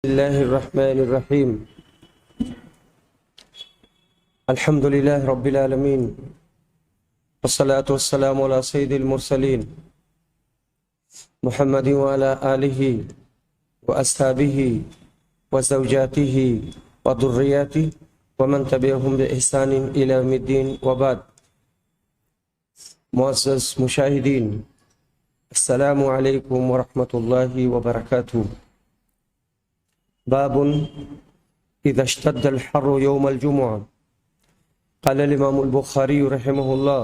الله الرحمن الرحيم. الحمد لله رب العالمين، والصلاة والسلام على سيد المرسلين محمد وعلى آله وأصحابه وزوجاته وذرياته ومن تبعهم بإحسان إلى يوم الدين، وبعد. معزز مشاہدین، السلام علیکم ورحمۃ اللہ وبرکاتہ. باب اذا اشتد الحر يوم الجمعة. قال الامام البخاری رحمہ اللہ: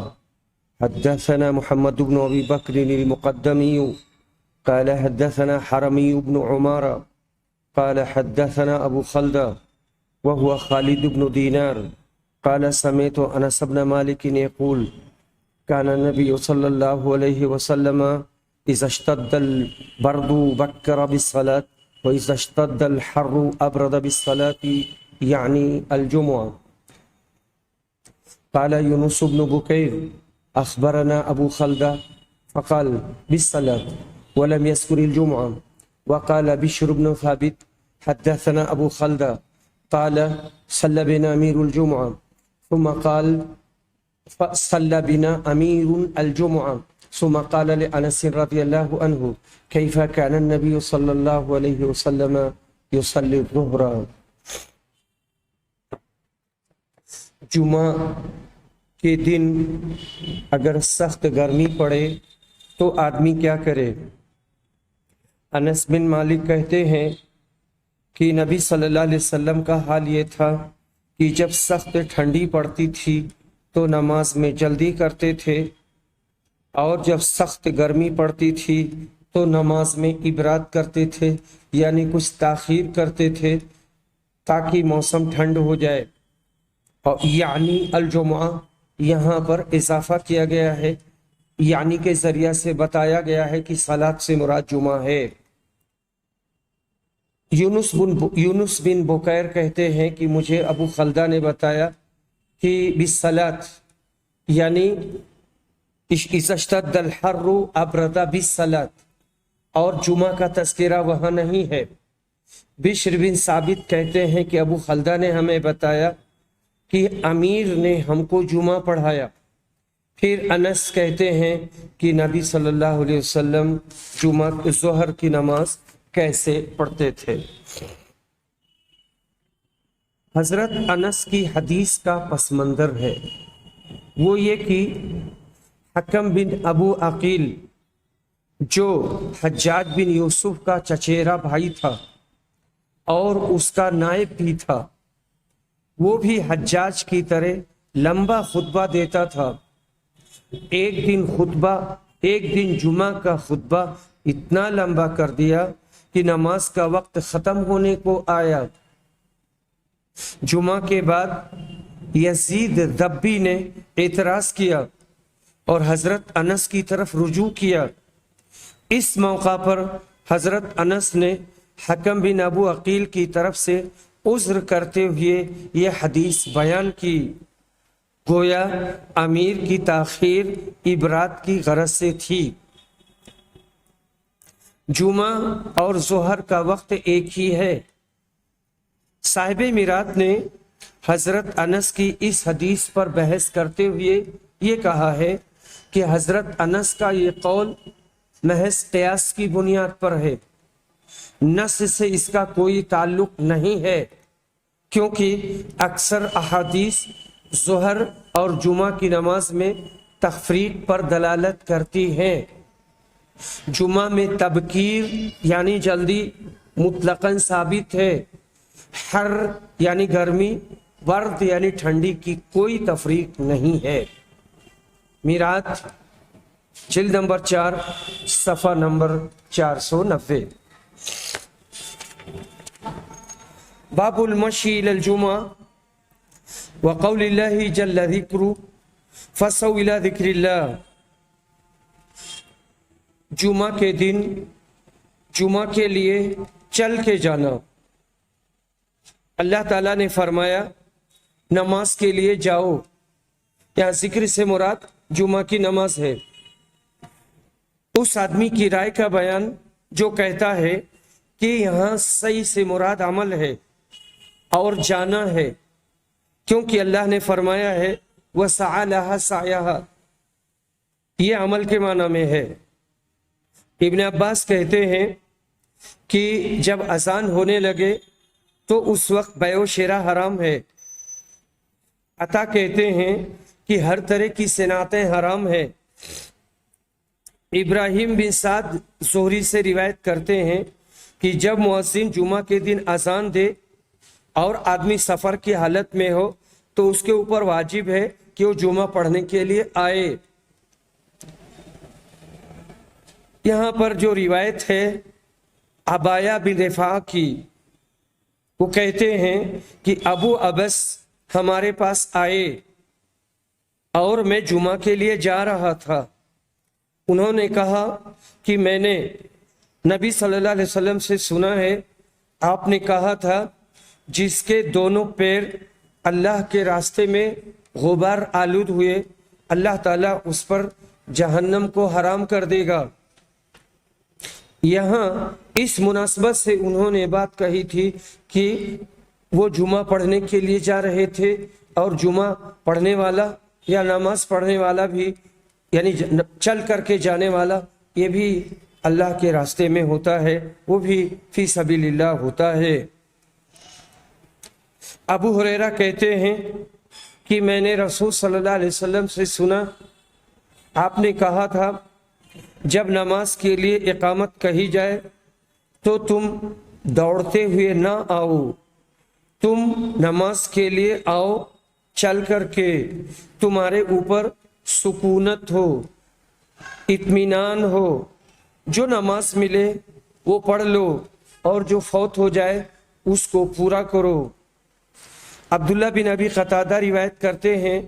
حدثنا محمد بن ابی بکر المقدمی قال حدثنا حرمی بن عمارہ قال حدثنا ابو خلدہ وهو خالد بن دینار قال سمعت انس بن مالک يقول كان النبي صلى الله عليه وسلم إذا اشتد البرد بكر بالصلاة وإذا اشتد الحر أبرد بالصلاة، يعني الجمعة. قال يونس بن بكير أخبرنا أبو خلدة فقال بالصلاة ولم يذكر الجمعة. وقال بشر بن ثابت حدثنا أبو خلدة قال صلى بنا أمير الجمعة، ثم قال صلى بنا أمير الجمعة، ثم قال لأنس رضي الله عنه كيف كان النبي صلى الله عليه وسلم يصلي الظهر. جمعہ کے دن اگر سخت گرمی پڑے تو آدمی کیا کرے؟ انس بن مالک کہتے ہیں کہ نبی صلی اللہ علیہ وسلم کا حال یہ تھا کہ جب سخت ٹھنڈی پڑتی تھی تو نماز میں جلدی کرتے تھے، اور جب سخت گرمی پڑتی تھی تو نماز میں ابراد کرتے تھے، یعنی کچھ تاخیر کرتے تھے تاکہ موسم ٹھنڈ ہو جائے. اور یعنی الجمعہ یہاں پر اضافہ کیا گیا ہے، یعنی کے ذریعہ سے بتایا گیا ہے کہ صلاۃ سے مراد جمعہ ہے. یونس بن بکیر کہتے ہیں کہ مجھے ابو خلدہ نے بتایا کہ بالصلاۃ یعنی اذا اشتد الحر ابرد بالصلاۃ، اور جمعہ کا تذکرہ وہاں نہیں ہے. بشر بن ثابت کہتے ہیں کہ ابو خلدہ نے ہمیں بتایا کہ امیر نے ہم کو جمعہ پڑھایا. پھر انس کہتے ہیں کہ نبی صلی اللہ علیہ وسلم جمعہ ظہر کی نماز کیسے پڑھتے تھے. حضرت انس کی حدیث کا پس منظر ہے وہ یہ کہ حکم بن ابو عقیل جو حجاج بن یوسف کا چچیرا بھائی تھا اور اس کا نائب بھی تھا، وہ بھی حجاج کی طرح لمبا خطبہ دیتا تھا. ایک دن جمعہ کا خطبہ اتنا لمبا کر دیا کہ نماز کا وقت ختم ہونے کو آیا. جمعہ کے بعد یزید ذبی نے اعتراض کیا اور حضرت انس کی طرف رجوع کیا. اس موقع پر حضرت انس نے حکم بن ابو عقیل کی طرف سے عذر کرتے ہوئے یہ حدیث بیان کی، گویا امیر کی تاخیر ابراد کی غرض سے تھی. جمعہ اور ظہر کا وقت ایک ہی ہے. صاحب میرات نے حضرت انس کی اس حدیث پر بحث کرتے ہوئے یہ کہا ہے کہ حضرت انس کا یہ قول محض قیاس کی بنیاد پر ہے، نص سے اس کا کوئی تعلق نہیں ہے، کیونکہ اکثر احادیث ظہر اور جمعہ کی نماز میں تفریق پر دلالت کرتی ہیں. جمعہ میں تبکیر یعنی جلدی مطلقاً ثابت ہے، حر یعنی گرمی، برد یعنی ٹھنڈی کی کوئی تفریق نہیں ہے. میرات جلد نمبر 4 صفحہ نمبر 490. باب المشی الى الجمعہ وقول اللہ جل ذکرہ فسعوا الى ذکر اللہ. جمعہ کے دن جمعہ کے لیے چل کے جانا. اللہ تعالیٰ نے فرمایا نماز کے لیے جاؤ، یہاں ذکر سے مراد جمعہ کی نماز ہے. اس آدمی کی رائے کا بیان جو کہتا ہے کہ یہاں صحیح سے مراد عمل ہے اور جانا ہے، کیونکہ اللہ نے فرمایا ہے وَسَعَى لَهَا سَعْيَهَا، یہ عمل کے معنی میں ہے۔ ابن عباس کہتے ہیں کہ جب اذان ہونے لگے تو اس وقت بیع و شراء حرام ہے۔ عطا کہتے ہیں کہ ہر طرح کی صنعتیں حرام ہیں۔ ابراہیم بن سعد زہری سے روایت کرتے ہیں کہ جب مؤذن جمعہ کے دن اذان دے اور آدمی سفر کی حالت میں ہو تو اس کے اوپر واجب ہے کہ وہ جمعہ پڑھنے کے لیے آئے۔ یہاں پر جو روایت ہے عبایہ بن رفاع کی، وہ کہتے ہیں کہ ابو ابس ہمارے پاس آئے اور میں جمعہ کے لیے جا رہا تھا۔ انہوں نے کہا کہ میں نے نبی صلی اللہ علیہ وسلم سے سنا ہے، آپ نے کہا تھا جس کے دونوں پیر اللہ کے راستے میں غبار آلود ہوئے اللہ تعالیٰ اس پر جہنم کو حرام کر دے گا۔ یہاں اس مناسبت سے انہوں نے بات کہی تھی کہ وہ جمعہ پڑھنے کے لیے جا رہے تھے، اور جمعہ پڑھنے والا یا نماز پڑھنے والا بھی، یعنی چل کر کے جانے والا، یہ بھی اللہ کے راستے میں ہوتا ہے، وہ بھی فی سبیل اللہ ہوتا ہے۔ ابو ہریرہ کہتے ہیں کہ میں نے رسول صلی اللہ علیہ وسلم سے سنا، آپ نے کہا تھا جب نماز کے لیے اقامت کہی جائے تو تم دوڑتے ہوئے نہ آؤ، تم نماز کے لیے آؤ چل کر کے، تمہارے اوپر سکونت ہو، اطمینان ہو، جو نماز ملے وہ پڑھ لو اور جو فوت ہو جائے اس کو پورا کرو۔ عبداللہ بن ابی قتادہ روایت کرتے ہیں،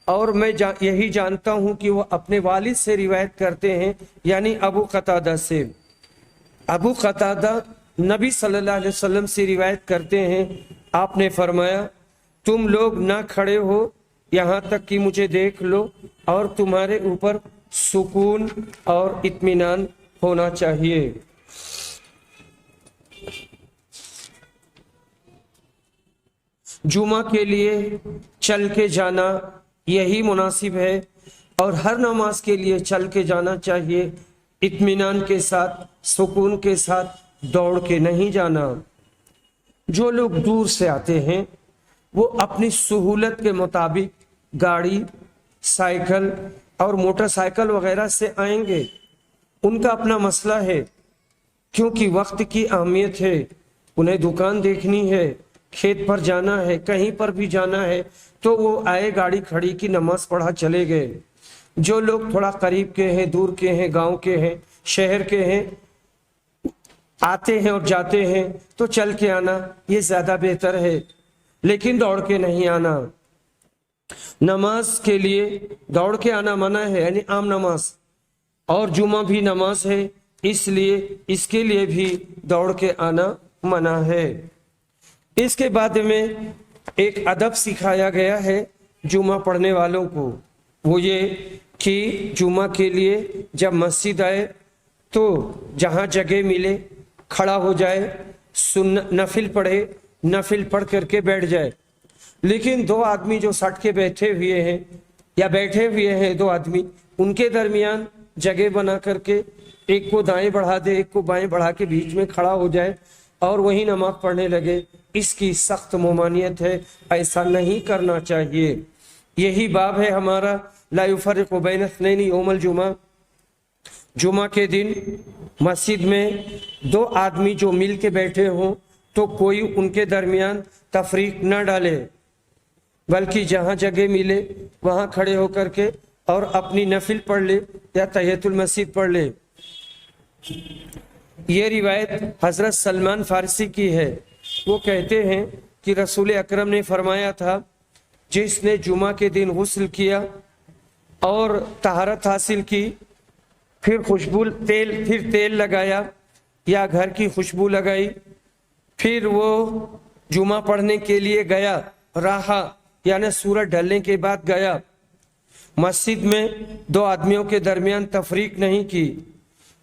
اور میں یہی جانتا ہوں کہ وہ اپنے والد سے روایت کرتے ہیں، یعنی ابو قتادہ سے۔ ابو قتادہ نبی صلی اللہ علیہ وسلم سے روایت کرتے ہیں، آپ نے فرمایا تم لوگ نہ کھڑے ہو یہاں تک کہ مجھے دیکھ لو، اور تمہارے اوپر سکون اور اطمینان ہونا چاہیے۔ جمعہ کے لیے چل کے جانا یہی مناسب ہے، اور ہر نماز کے لیے چل کے جانا چاہیے، اطمینان کے ساتھ، سکون کے ساتھ، دوڑ کے نہیں جانا۔ جو لوگ دور سے آتے ہیں وہ اپنی سہولت کے مطابق گاڑی، سائیکل اور موٹر سائیکل وغیرہ سے آئیں گے، ان کا اپنا مسئلہ ہے، کیونکہ وقت کی اہمیت ہے، انہیں دکان دیکھنی ہے، کھیت پر جانا ہے، کہیں پر بھی جانا ہے، تو وہ آئے گاڑی کھڑی کی نماز پڑھا چلے گئے۔ جو لوگ تھوڑا قریب کے ہیں، دور کے ہیں، گاؤں کے ہیں، شہر کے ہیں، آتے ہیں اور جاتے ہیں، تو چل کے آنا یہ زیادہ بہتر ہے، لیکن دوڑ کے نہیں آنا۔ نماز کے لیے دوڑ کے آنا منع ہے، یعنی عام نماز، اور جمعہ بھی نماز ہے، اس لیے اس کے لیے بھی دوڑ کے آنا منع ہے۔ اس کے بعد میں ایک ادب سکھایا گیا ہے جمعہ پڑھنے والوں کو، وہ یہ کہ جمعہ کے لیے جب مسجد آئے تو جہاں جگہ ملے کھڑا ہو جائے، نفل پڑھے، نفل پڑھ کر کے بیٹھ جائے۔ لیکن دو آدمی جو سٹ کے بیٹھے ہوئے ہیں یا بیٹھے ہوئے ہیں دو آدمی، ان کے درمیان جگہ بنا کر کے ایک کو دائیں بڑھا دے، ایک کو بائیں بڑھا کے بیچ میں کھڑا ہو جائے اور وہی نماز پڑھنے لگے، اس کی سخت ممانعت ہے، ایسا نہیں کرنا چاہیے۔ یہی باب ہے ہمارا لا یفرق بین اثنین یوم الجمعہ۔ جمعہ کے دن مسجد میں دو آدمی جو مل کے بیٹھے ہوں تو کوئی ان کے درمیان تفریق نہ ڈالے، بلکہ جہاں جگہ ملے وہاں کھڑے ہو کر کے اور اپنی نفل پڑھ لے یا تحیۃ المسجد پڑھ لے۔ یہ روایت حضرت سلمان فارسی کی ہے، وہ کہتے ہیں کہ رسول اکرم نے فرمایا تھا جس نے جمعہ کے دن غسل کیا اور طہارت حاصل کی، پھر تیل لگایا یا گھر کی خوشبو لگائی، پھر وہ جمعہ پڑھنے کے لیے گیا، رہا یعنی سورج ڈھلنے کے بعد گیا، مسجد میں دو آدمیوں کے درمیان تفریق نہیں کی،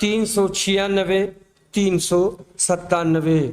396 397।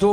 2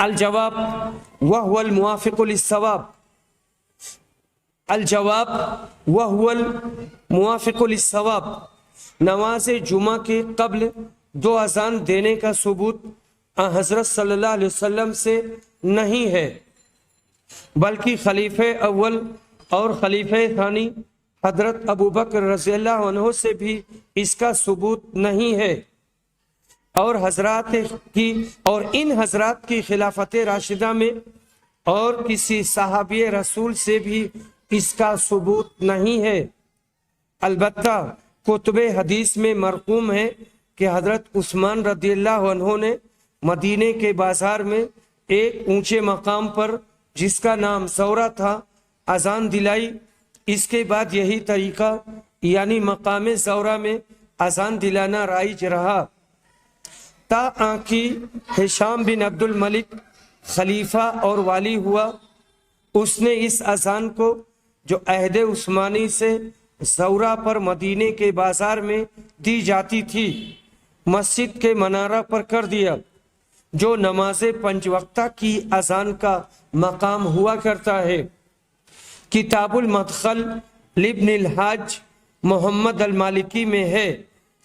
الجواب وهو الموافق للصواب، الجواب وهو الموافق للصواب، نماز جمعہ کے قبل 2 اذان دینے کا ثبوت حضرت صلی اللہ علیہ وسلم سے نہیں ہے، بلکہ خلیفہ اول اور خلیفہ ثانی حضرت ابو بکر رضی اللہ عنہ سے بھی اس کا ثبوت نہیں ہے، اور ان حضرات کی خلافت راشدہ میں اور کسی صحابی رسول سے بھی اس کا ثبوت نہیں ہے۔ البتہ کتب حدیث میں مرقوم ہے کہ حضرت عثمان رضی اللہ عنہ نے مدینے کے بازار میں ایک اونچے مقام پر جس کا نام زورہ تھا اذان دلائی۔ اس کے بعد یہی طریقہ یعنی مقام زورہ میں اذان دلانا رائج رہا، تا کہ ہشام بن عبد الملک خلیفہ اور والی ہوا۔ اس نے اس اذان کو جو عہد عثمانی سے زورہ پر مدینے کے بازار میں دی جاتی تھی مسجد کے منارہ پر کر دیا، جو نماز 5 وقتہ کی اذان کا مقام ہوا کرتا ہے۔ کتاب المدخل لابن الحاج محمد المالکی میں ہے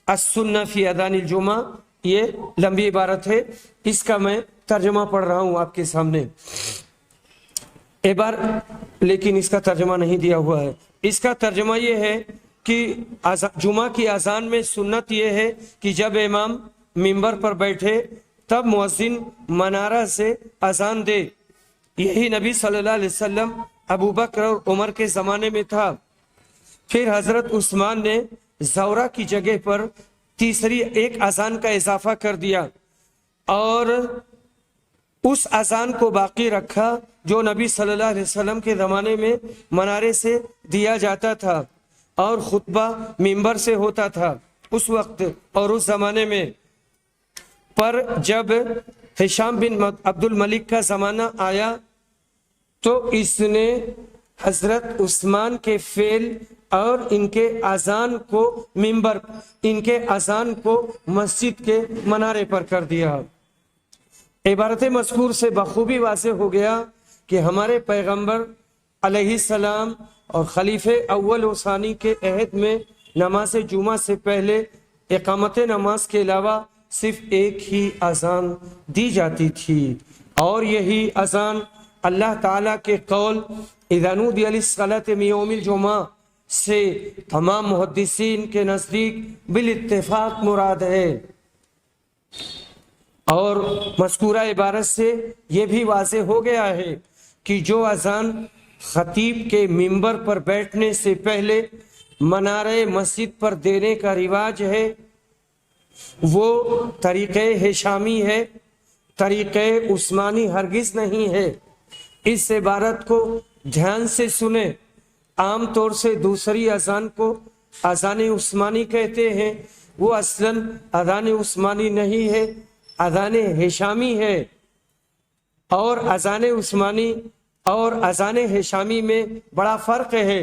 السنہ فی اذان الجمعہ، یہ لمبی عبارت ہے، اس کا میں ترجمہ پڑھ رہا ہوں آپ کے سامنے ایک بار، لیکن اس کا ترجمہ نہیں دیا ہوا ہے۔ اس کا ترجمہ یہ ہے کہ جمعہ کی اذان میں سنت یہ ہے کہ جب امام منبر پر بیٹھے تب مؤذن منارہ سے اذان دے۔ یہی نبی صلی اللہ علیہ وسلم، ابو بکر اور عمر کے زمانے میں تھا۔ پھر حضرت عثمان نے زورہ کی جگہ پر تیسری ایک اذان کا اضافہ کر دیا اور اس اذان کو باقی رکھا جو نبی صلی اللہ علیہ وسلم کے زمانے میں منارے سے دیا جاتا تھا اور خطبہ منبر سے ہوتا تھا اس وقت اور اس زمانے میں۔ پر جب ہشام بن عبد الملک کا زمانہ آیا تو اس نے حضرت عثمان کے فعل اور ان کے اذان کو منبر، ان کے اذان کو مسجد کے منارے پر کر دیا۔ عبارت مذکور سے بخوبی واضح ہو گیا کہ ہمارے پیغمبر علیہ السلام اور خلیفہ اول و ثانی کے عہد میں نماز جمعہ سے پہلے اقامت نماز کے علاوہ صرف ایک ہی اذان دی جاتی تھی، اور یہی اذان اللہ تعالیٰ کے قول اذا نودی للصلاۃ من یوم الجمعہ سے تمام محدثین کے نزدیک بالاتفاق مراد ہے۔ اور مذکورہ عبارت سے یہ بھی واضح ہو گیا ہے کہ جو اذان خطیب کے منبر پر بیٹھنے سے پہلے منارہ مسجد پر دینے کا رواج ہے وہ طریقہ ہشامی ہے، طریقہ عثمانی ہرگز نہیں ہے۔ اس عبارت کو دھیان سے سنیں۔ عام طور سے دوسری اذان کو اذان عثمانی کہتے ہیں، وہ اصلاً اذان عثمانی نہیں ہے، اذان ہشامی ہے۔ اور اذان عثمانی اور اذان ہشامی میں بڑا فرق ہے۔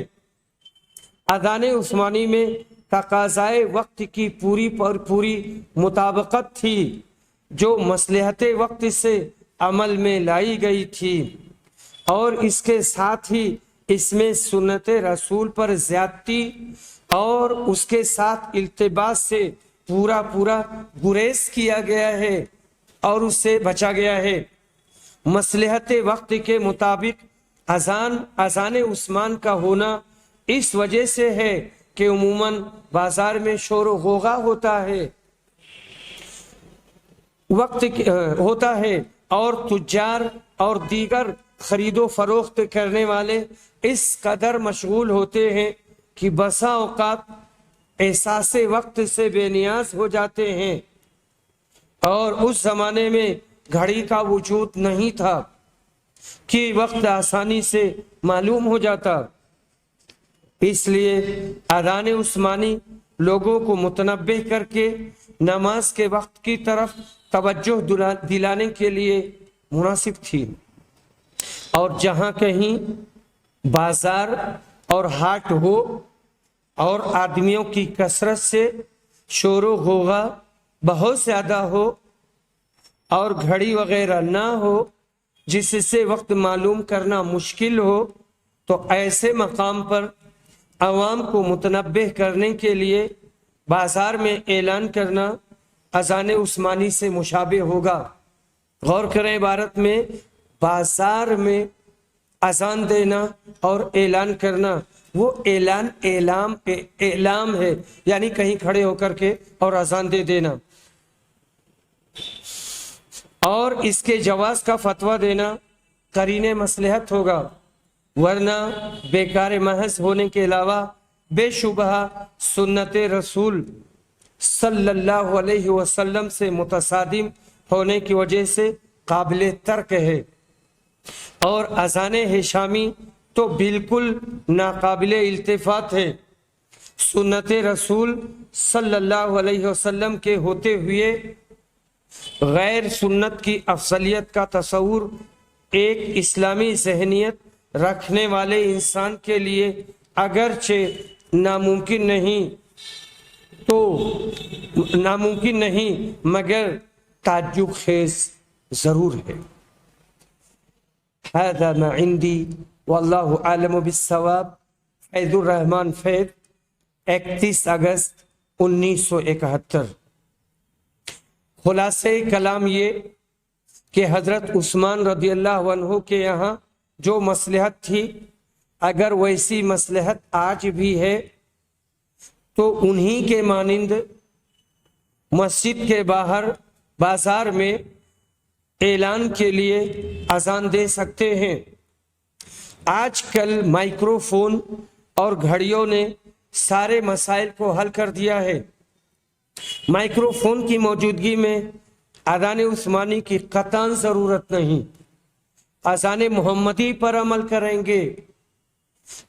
اذان عثمانی میں تقاضائے وقت کی پوری مطابقت تھی جو مصلحت وقت سے عمل میں لائی گئی تھی، اور اس کے ساتھ ہی اس میں سنت رسول پر زیادتی اور اس کے ساتھ التباس سے پورا گریز کیا گیا ہے اور اس سے بچا گیا ہے۔ مصلحت وقت کے مطابق اذان عثمان کا ہونا اس وجہ سے ہے کہ عموماً بازار میں شور و غوغا ہوتا ہے اور تجار اور دیگر خرید و فروخت کرنے والے اس قدر مشغول ہوتے ہیں کہ بسا اوقات احساس وقت سے بے نیاز ہو جاتے ہیں، اور اس زمانے میں گھڑی کا وجود نہیں تھا کہ وقت آسانی سے معلوم ہو جاتا۔ اس لیے اذان عثمانی لوگوں کو متنبہ کر کے نماز کے وقت کی طرف توجہ دلانے کے لیے مناسب تھی، اور جہاں کہیں بازار اور ہاٹ ہو اور آدمیوں کی کثرت سے شور و غوغا بہت زیادہ ہو اور گھڑی وغیرہ نہ ہو جس سے وقت معلوم کرنا مشکل ہو تو ایسے مقام پر عوام کو متنبہ کرنے کے لیے بازار میں اعلان کرنا اذان عثمانی سے مشابہ ہوگا۔ غور کریں عبارت میں، بازار میں اذان دینا اور اعلان کرنا، وہ اعلام ہے، یعنی کہیں کھڑے ہو کر کے اور اذان دے دینا، اور اس کے جواز کا فتویٰ دینا قرین مصلحت ہوگا، ورنہ بیکار محض ہونے کے علاوہ بے شبہ سنت رسول صلی اللہ علیہ وسلم سے متصادم ہونے کی وجہ سے قابل ترک ہے، اور اذان ہشامی تو بالکل ناقابل التفات ہے۔ سنت رسول صلی اللہ علیہ وسلم کے ہوتے ہوئے غیر سنت کی افضلیت کا تصور ایک اسلامی ذہنیت رکھنے والے انسان کے لیے اگرچہ ناممکن نہیں مگر تعجب خیز ضرور ہے۔ هذا ما عندي واللہ عالم بالصواب۔ فیض الرحمن فیض، 31 اگست 1971۔ خلاصہ کلام یہ کہ حضرت عثمان رضی اللہ عنہ کے یہاں جو مصلحت تھی، اگر ویسی مصلحت آج بھی ہے تو انہی کے مانند مسجد کے باہر بازار میں اعلان کے لیے اذان دے سکتے ہیں۔ آج کل مائکرو فون اور گھڑیوں نے سارے مسائل کو حل کر دیا ہے۔ مائکرو فون کی موجودگی میں اذان عثمانی کی قطعاً ضرورت نہیں، اذان محمدی پر عمل کریں گے،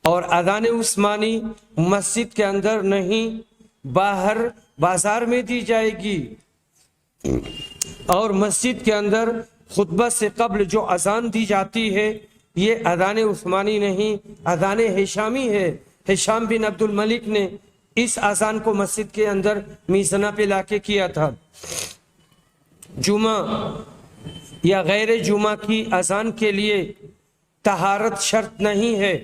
اور اذان عثمانی مسجد کے اندر نہیں باہر بازار میں دی جائے گی، اور مسجد کے اندر خطبہ سے قبل جو اذان دی جاتی ہے یہ اذان عثمانی نہیں، اذان ہشامی ہے۔ ہشام بن عبد الملک نے اس اذان کو مسجد کے اندر میزانہ پہ لا کے کیا تھا۔ جمعہ یا غیر جمعہ کی اذان کے لیے طہارت شرط نہیں ہے،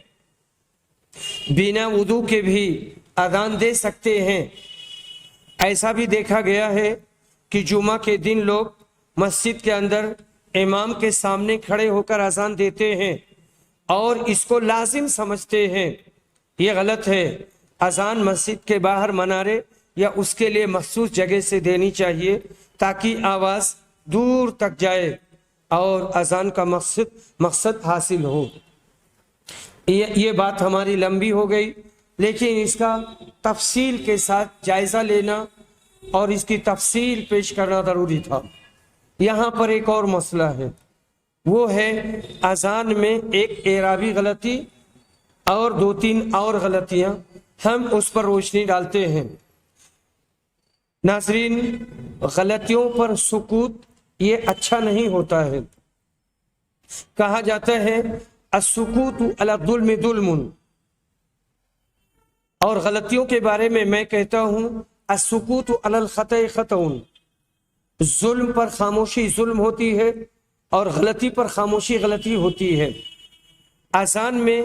بنا وضو کے بھی اذان دے سکتے ہیں۔ ایسا بھی دیکھا گیا ہے کہ جمعہ کے دن لوگ مسجد کے اندر امام کے سامنے کھڑے ہو کر اذان دیتے ہیں اور اس کو لازم سمجھتے ہیں۔ یہ غلط ہے۔ اذان مسجد کے باہر منارے یا اس کے لیے مخصوص جگہ سے دینی چاہیے تاکہ آواز دور تک جائے اور اذان کا مقصد حاصل ہو۔ یہ بات ہماری لمبی ہو گئی، لیکن اس کا تفصیل کے ساتھ جائزہ لینا اور اس کی تفصیل پیش کرنا ضروری تھا۔ یہاں پر ایک اور مسئلہ ہے، وہ ہے اذان میں ایک اعرابی غلطی اور 2-3 اور غلطیاں، ہم اس پر روشنی ڈالتے ہیں۔ ناظرین، غلطیوں پر سکوت یہ اچھا نہیں ہوتا ہے۔ کہا جاتا ہے السکوت علی الظلم ظلم، اور غلطیوں کے بارے میں کہتا ہوں السکوت علی الخطأ خطأ۔ ظلم پر خاموشی ظلم ہوتی ہے اور غلطی پر خاموشی غلطی ہوتی ہے۔ اذان میں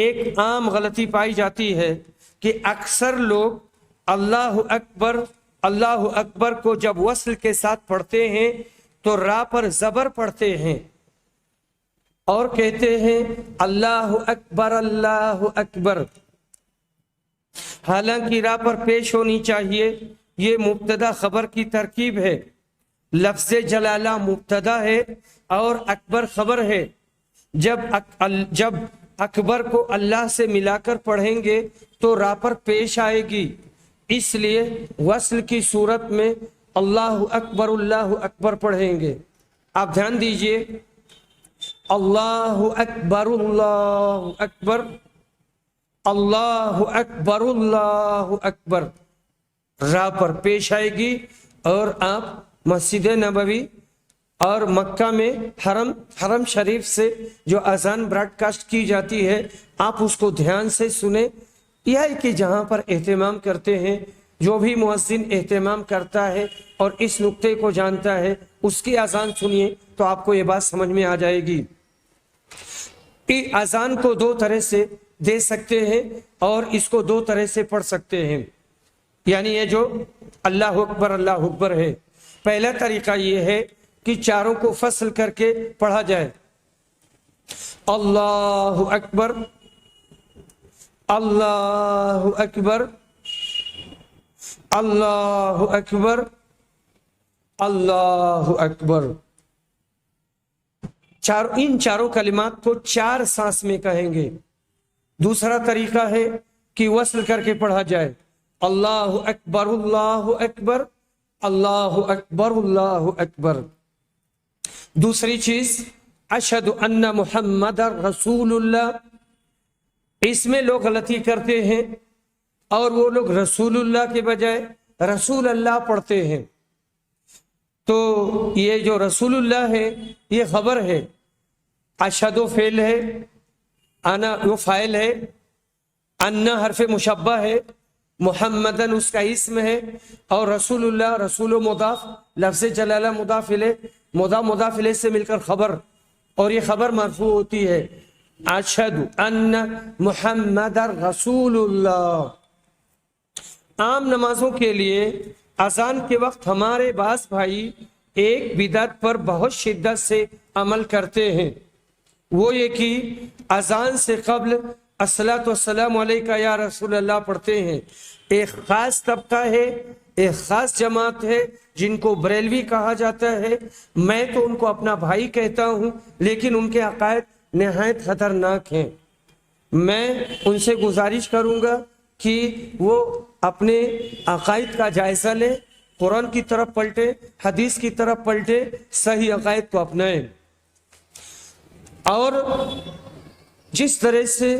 ایک عام غلطی پائی جاتی ہے کہ اکثر لوگ اللہ اکبر کو جب وصل کے ساتھ پڑھتے ہیں تو را پر زبر پڑھتے ہیں اور کہتے ہیں اللہ اکبر اللہ اکبر، حالانکہ را پر پیش ہونی چاہیے۔ یہ مبتدا خبر کی ترکیب ہے۔ لفظ جلالہ مبتدا ہے اور اکبر خبر ہے۔ جب اکبر کو اللہ سے ملا کر پڑھیں گے تو را پر پیش آئے گی، اس لیے وصل کی صورت میں اللہ اکبر پڑھیں گے۔ آپ دھیان دیجئے، اللہ اکبر اللہ اکبر، اللہ اکبر اللہ اکبر، را پر پیش آئے گی، اور آپ مسجد نبوی اور مکہ میں حرم شریف سے جو اذان براڈ کاسٹ کی جاتی ہے آپ اس کو دھیان سے سنیں۔ یہ ہے کہ جہاں پر اہتمام کرتے ہیں، جو بھی مؤذن اہتمام کرتا ہے اور اس نقطے کو جانتا ہے، اس کی اذان سنیے تو آپ کو یہ بات سمجھ میں آ جائے گی کہ اذان کو دو طرح سے دے سکتے ہیں اور اس کو دو طرح سے پڑھ سکتے ہیں. یعنی یہ جو اللہ اکبر ہے، پہلا طریقہ یہ ہے کہ چاروں کو فصل کر کے پڑھا جائے. اللہ اکبر، اللہ اکبر، اللہ اکبر، اللہ اکبر. ان چاروں کلمات کو 4 سانس میں کہیں گے. دوسرا طریقہ ہے کہ وصل کر کے پڑھا جائے، اللہ اکبر، اللہ اکبر، اللہ اکبر، اللہ اکبر. دوسری چیز اشہد ان محمد رسول اللہ. اس میں لوگ غلطی کرتے ہیں اور وہ لوگ رسول اللہ کے بجائے رسول اللہ پڑھتے ہیں. تو یہ جو رسول اللہ ہے یہ خبر ہے، اشہد فعل ہے، انا وہ فاعل ہے، ان حرف مشبہ ہے، محمدن اس کا اسم ہے، اور رسول اللہ رسول و مضاف، لفظ جلالہ مضاف الیہ، مضاف الیہ سے مل کر خبر، اور یہ خبر مرفوع ہوتی ہے اشہد ان محمد رسول اللہ. عام نمازوں کے لیے اذان کے وقت ہمارے بعض بھائی ایک بدعت پر بہت شدت سے عمل کرتے ہیں. وہ یہ کہ اذان سے قبل الصلاۃ والسلام علیکہ یا رسول اللہ پڑھتے ہیں. ایک خاص طبقہ ہے، ایک خاص جماعت ہے جن کو بریلوی کہا جاتا ہے. میں تو ان کو اپنا بھائی کہتا ہوں، لیکن ان کے عقائد نہایت خطرناک ہیں. میں ان سے گزارش کروں گا کہ وہ اپنے عقائد کا جائزہ لیں، قرآن کی طرف پلٹے، حدیث کی طرف پلٹے، صحیح عقائد کو اپنائیں. اور جس طرح سے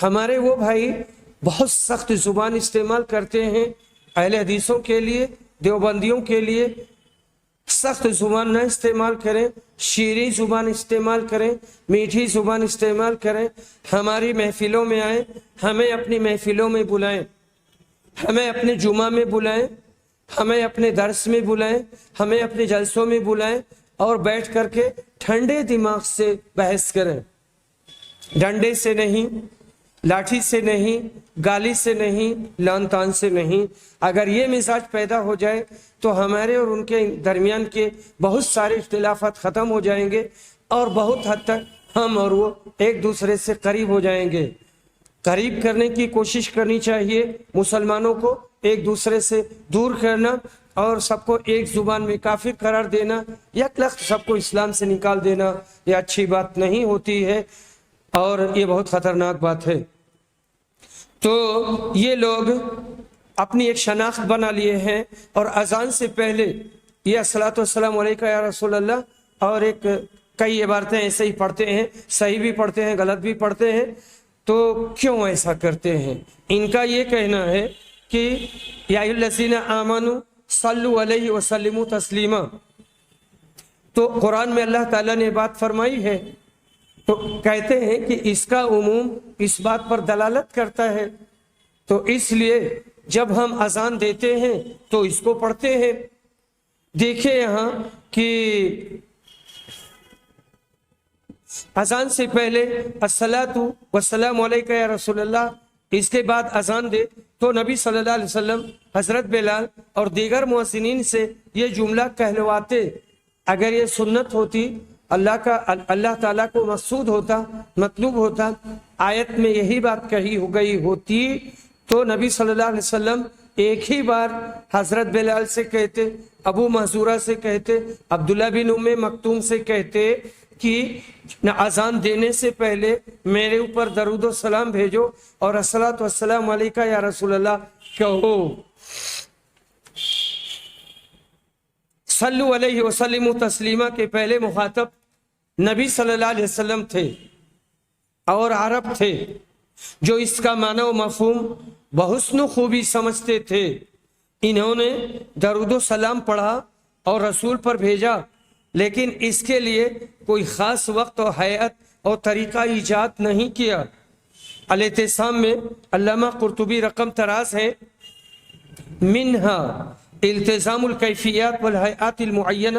ہمارے وہ بھائی بہت سخت زبان استعمال کرتے ہیں، اہل حدیثوں کے لیے، دیوبندیوں کے لیے سخت زبان نہ استعمال کریں، شیریں زبان استعمال کریں، میٹھی زبان استعمال کریں. ہماری محفلوں میں آئیں، ہمیں اپنی محفلوں میں بلائیں، ہمیں اپنے جمعہ میں بلائیں، ہمیں اپنے درس میں بلائیں، ہمیں اپنے جلسوں میں بلائیں، اور بیٹھ کر کے ٹھنڈے دماغ سے بحث کریں. ڈنڈے سے نہیں، لاٹھی سے نہیں، گالی سے نہیں، لان تان سے نہیں. اگر یہ مزاج پیدا ہو جائے تو ہمارے اور ان کے درمیان کے بہت سارے اختلافات ختم ہو جائیں گے، اور بہت حد تک ہم اور وہ ایک دوسرے سے قریب ہو جائیں گے. قریب کرنے کی کوشش کرنی چاہیے، مسلمانوں کو ایک دوسرے سے دور کرنا اور سب کو ایک زبان میں کافر قرار دینا، یک لخت سب کو اسلام سے نکال دینا، یہ اچھی بات نہیں ہوتی ہے اور یہ بہت خطرناک بات ہے. تو یہ لوگ اپنی ایک شناخت بنا لیے ہیں اور اذان سے پہلے یہ الصلاۃ والسلام علیکہ یا رسول اللہ اور ایک کئی عبارتیں ایسے ہی پڑھتے ہیں، صحیح بھی پڑھتے ہیں، غلط بھی پڑھتے ہیں. تو کیوں ایسا کرتے ہیں؟ ان کا یہ کہنا ہے کہ یا ایھا الذین آمنوا صلوا علیہ وسلموا تسلیما. تو قرآن میں اللہ تعالیٰ نے بات فرمائی ہے، تو کہتے ہیں کہ اس کا عموم اس بات پر دلالت کرتا ہے، تو اس لیے جب ہم اذان دیتے ہیں تو اس کو پڑھتے ہیں. دیکھیں یہاں کہ اذان سے پہلے الصلاۃ والسلام علیکہ یا رسول اللہ، اس کے بعد اذان دے تو نبی صلی اللہ علیہ وسلم حضرت بلال اور دیگر مؤذنین سے یہ جملہ کہلواتے. اگر یہ سنت ہوتی، اللہ تعالیٰ کو مقصود ہوتا، مطلوب ہوتا، آیت میں یہی بات کہی ہو گئی ہوتی، تو نبی صلی اللہ علیہ وسلم ایک ہی بار حضرت بلال سے کہتے، ابو محذورہ سے کہتے، عبداللہ بن ام مکتوم سے کہتے کہ اذان دینے سے پہلے میرے اوپر درود و سلام بھیجو اور الصلاۃ والسلام علیکہ یا رسول اللہ کہو. صلو علیہ وسلم تسلیما کے پہلے مخاطب نبی صلی اللہ علیہ وسلم تھے اور عرب تھے جو اس کا معنی و مفہوم بحسن و خوبی سمجھتے تھے. انہوں نے درود و سلام پڑھا اور رسول پر بھیجا، لیکن اس کے لیے کوئی خاص وقت اور ہیئت اور طریقہ ایجاد نہیں کیا. الاعتصام میں علامہ قرطبی رقم تراز ہے، منہا التزام الکیفیات والہیئات المعینہ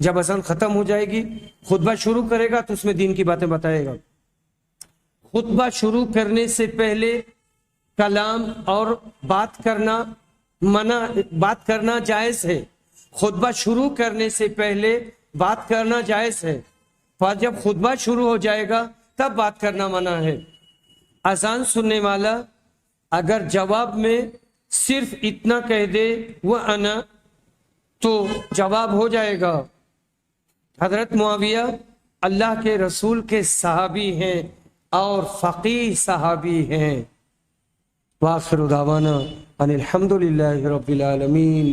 جب اذان ختم ہو جائے گی خطبہ شروع کرے گا تو اس میں دین کی باتیں بتائے گا. خطبہ شروع کرنے سے پہلے کلام اور بات کرنا جائز ہے. خطبہ شروع کرنے سے پہلے بات کرنا جائز ہے، اور جب خطبہ شروع ہو جائے گا تب بات کرنا منع ہے. اذان سننے والا اگر جواب میں صرف اتنا کہہ دے وہ انا تو جواب ہو جائے گا. حضرت معاویہ اللہ کے رسول کے صحابی ہیں اور فقیہ صحابی ہیں. وآخر دعوانا ان الحمد للہ رب العالمین.